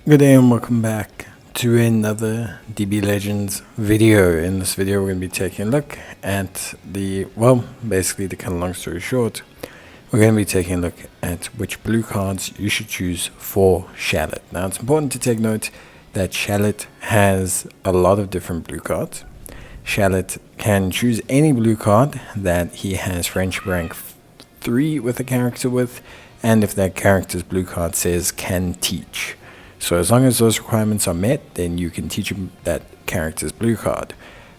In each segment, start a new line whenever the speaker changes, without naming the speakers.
Good day and welcome back to another DB Legends video. In this video we're going to be taking a look at basically to cut a long story short, we're going to be taking a look at which blue cards you should choose for Shallot. Now it's important to take note that Shallot has a lot of different blue cards. Shallot can choose any blue card that he has friendship rank 3 with a character with, and if that character's blue card says can teach. So as long as those requirements are met, then you can teach him that character's blue card.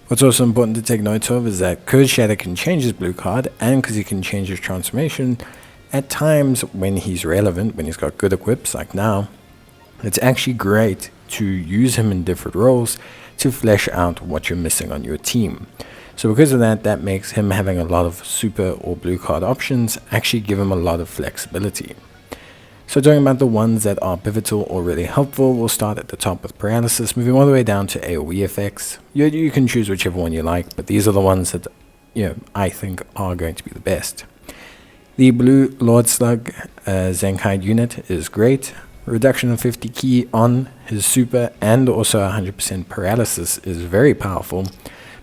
What's also important to take note of is that because Shallot can change his blue card, and because he can change his transformation, at times when he's relevant, when he's got good equips like now, it's actually great to use him in different roles to flesh out what you're missing on your team. So because of that, that makes him having a lot of super or blue card options actually give him a lot of flexibility. So talking about the ones that are pivotal or really helpful, we'll start at the top with Paralysis, moving all the way down to AoE effects. You can choose whichever one you like, but these are the ones that I think are going to be the best. The blue Lord Slug Zenkai unit is great. Reduction of 50 ki on his super and also 100% paralysis is very powerful.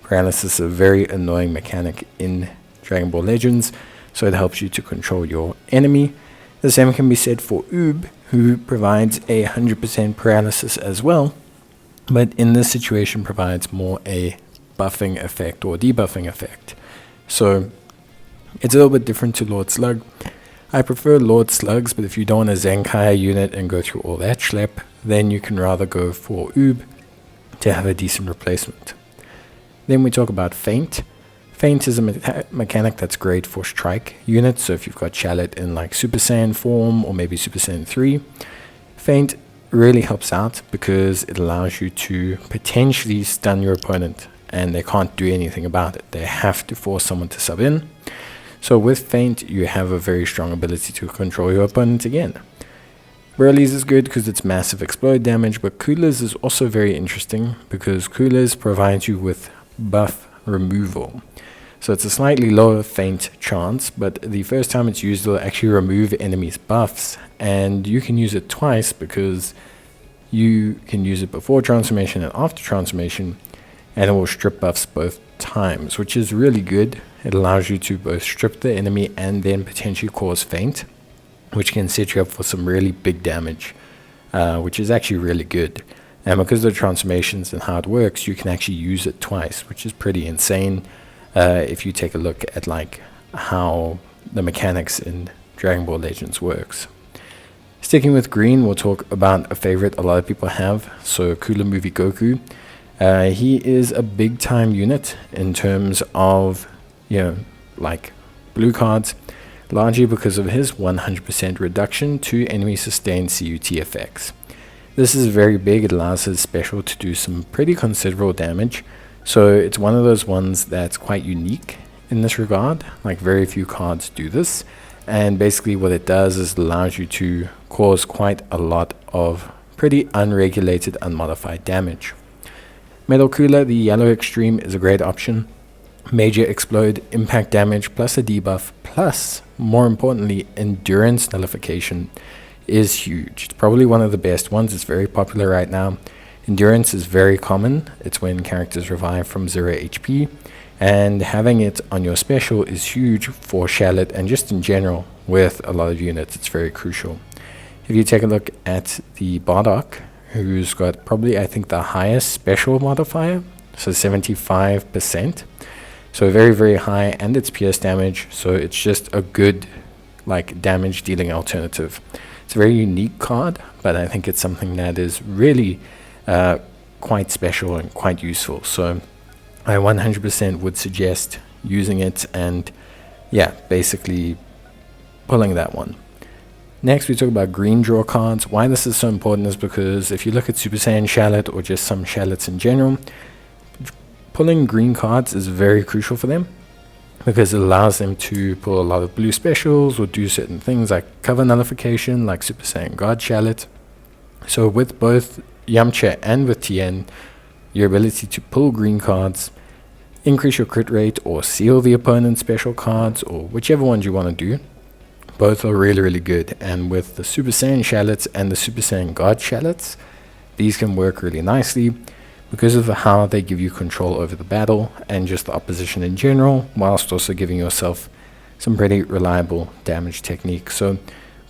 Paralysis is a very annoying mechanic in Dragon Ball Legends, so it helps you to control your enemy. The same can be said for Oob, who provides a 100% paralysis as well, but in this situation provides more a buffing effect or debuffing effect. So it's a little bit different to Lord Slug. I prefer Lord Slugs, but if you don't want a Zenkai unit and go through all that schlep, then you can rather go for Oob to have a decent replacement. Then we talk about Feint. Feint is a mechanic that's great for strike units, so if you've got Shallot in like Super Saiyan form or maybe Super Saiyan 3, Feint really helps out because it allows you to potentially stun your opponent and they can't do anything about it. They have to force someone to sub in. So with Feint, you have a very strong ability to control your opponent again. Paralysis is good because it's massive explode damage, but Coolers is also very interesting because Coolers provides you with buff removal. So it's a slightly lower Feint chance, but the first time it's used, it'll actually remove enemies' buffs, and you can use it twice because you can use it before transformation and after transformation, and it will strip buffs both times, which is really good. It allows you to both strip the enemy and then potentially cause Feint, which can set you up for some really big damage, which is actually really good. And because of the transformations and how it works, you can actually use it twice, which is pretty insane. If you take a look at like how the mechanics in Dragon Ball Legends works. Sticking with green, we'll talk about a favorite a lot of people have, so Cooler Movie Goku. He is a big time unit in terms of like blue cards, largely because of his 100% reduction to enemy sustained CUT effects. This is very big. It allows his special to do some pretty considerable damage. So it's one of those ones that's quite unique in this regard. Like very few cards do this. And basically what it does is it allows you to cause quite a lot of pretty unregulated, unmodified damage. Metal Cooler, the yellow extreme, is a great option. Major explode, impact damage, plus a debuff, plus, more importantly, endurance nullification is huge. It's probably one of the best ones. It's very popular right now. Endurance is very common. It's when characters revive from 0 HP, and having it on your special is huge for Shallot and just in general with a lot of units. It's very crucial. If you take a look at the Bardock, who's got probably I think the highest special modifier, so 75%, so very, very high, and it's pierce damage, so it's just a good like damage dealing alternative. It's a very unique card, but I think it's something that is really quite special and quite useful. So I 100% would suggest using it and basically pulling that one. Next we talk about green draw cards. Why this is so important is because if you look at Super Saiyan Shallot or just some Shallots in general, pulling green cards is very crucial for them because it allows them to pull a lot of blue specials or do certain things like cover nullification like Super Saiyan God Shallot. So with both Yamcha and with Tien, your ability to pull green cards, increase your crit rate or seal the opponent's special cards or whichever ones you want to do, Both are really, really good. And with the Super Saiyan Shallots and the Super Saiyan God Shallots, these can work really nicely because of how they give you control over the battle and just the opposition in general, whilst also giving yourself some pretty reliable damage technique. So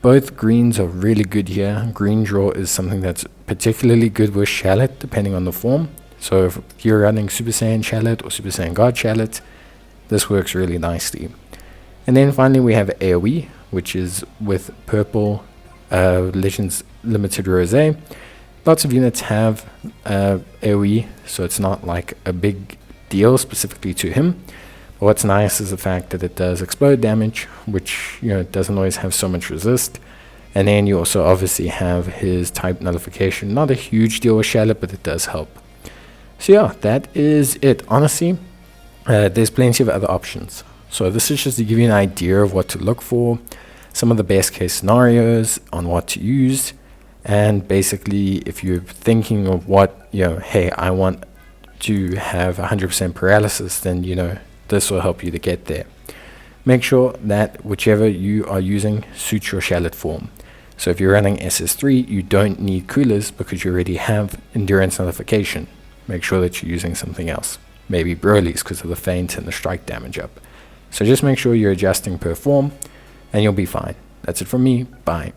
both greens are really good here. Green draw is something that's particularly good with Shallot, depending on the form. So if you're running Super Saiyan Shallot or Super Saiyan God Shallot, this works really nicely. And then finally we have AoE, which is with purple Legends Limited Rosé. Lots of units have AoE, so it's not like a big deal specifically to him. But what's nice is the fact that it does explode damage, which doesn't always have so much resist. And then you also obviously have his type nullification. Not a huge deal with Shallot, but it does help. So yeah, that is it. Honestly, there's plenty of other options. So this is just to give you an idea of what to look for, some of the best case scenarios on what to use. And basically, if you're thinking of what, hey, I want to have 100% paralysis, then, this will help you to get there. Make sure that whichever you are using suits your Shallot form. So if you're running SS3, you don't need coolers because you already have endurance nullification. Make sure that you're using something else. Maybe Broly's because of the feint and the strike damage up. So just make sure you're adjusting per form and you'll be fine. That's it from me. Bye.